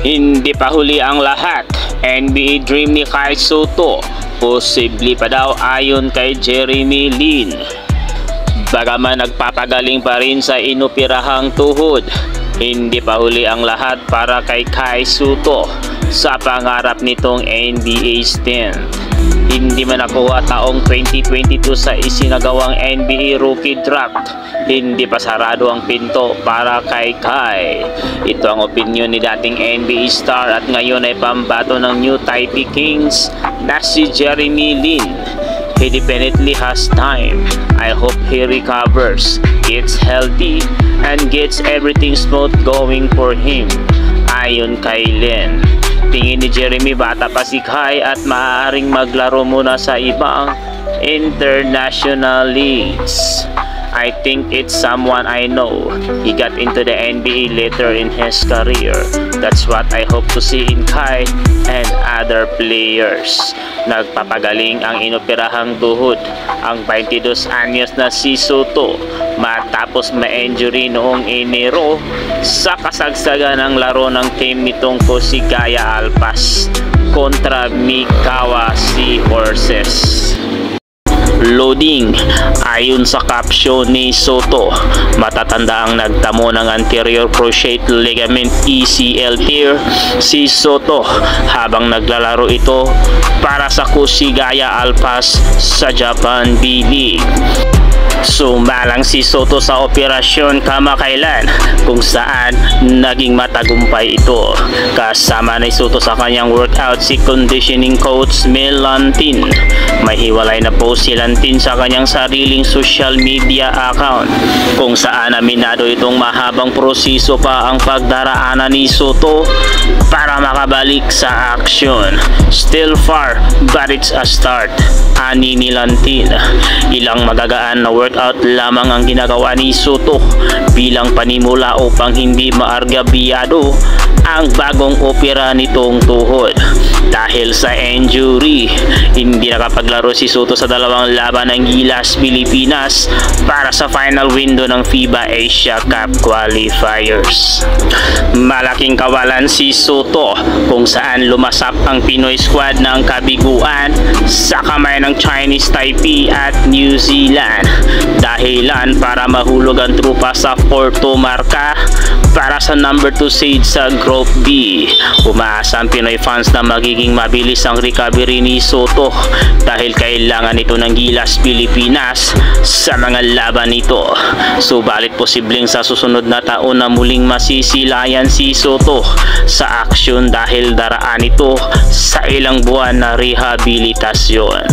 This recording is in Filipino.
Hindi pa huli ang lahat. NBA dream ni Kai Sotto, posible pa daw ayon kay Jeremy Lin. Bagaman nagpapagaling pa rin sa inopirahang tuhod, hindi pa huli ang lahat para kay Kai Sotto sa pangarap nitong NBA stint. Hindi man nakuha taong 2022 sa isinagawang NBA Rookie Draft, hindi pa sarado ang pinto para kay Kai. Ito ang opinion ni dating NBA star at ngayon ay pambato ng New Taipei Kings na si Jeremy Lin. He definitely has time. I hope he recovers, gets healthy, and gets everything smooth going for him. Ayon kay Lin, tingin ni Jeremy bata pa si Kai at maaaring maglaro muna sa ibang international leagues. I think it's someone I know. He got into the NBA later in his career. That's what I hope to see in Kai and other players. Nagpapagaling ang inopirahang tuhod ang 22 anyos na si Sotto matapos ma-injury noong Enero sa kasagsagan ng laro ng team nitong Kosigaya Alpas kontra Mikawa Seahorses. Loading. Ayon sa caption ni Sotto, matatanda ang nagtamo ng anterior cruciate ligament ECL tear si Sotto habang naglalaro ito para sa Kosigaya Alpas sa Japan B-League. Sumalang si Sotto sa operasyon kamakailan kung saan naging matagumpay ito. Kasama ni Sotto sa kanyang workout si conditioning coach Mel Lantin. May hiwalay na post si Lantin sa kanyang sariling social media account kung saan aminado itong mahabang proseso pa ang pagdaraanan ni Sotto para makabalik sa aksyon. Still far but it's a start, ani ni Lantin. Ilang magagaan na workout lamang ang ginagawa ni Sotto bilang panimula upang hindi maargabyado ang bagong opera nitong tuhod. Dahil sa injury, hindi nakapaglaro si Sotto sa dalawang laban ng Gilas Pilipinas para sa final window ng FIBA Asia Cup qualifiers. Malaking kawalan si Sotto kung saan lumasap ang Pinoy squad ng kabiguan sa kamay ng Chinese Taipei at New Zealand. Dahilan para mahulog ang trupa sa Porto Marca para sa number 2 seed sa Group B. Umaasa ang Pinoy fans na magiging mabilis ang recovery ni Sotto dahil kailangan ito ng Gilas Pilipinas sa mga laban nito. Subalit posibleng sa susunod na taon na muling masisilayan si Sotto sa aksyon dahil daraan ito sa ilang buwan na rehabilitasyon.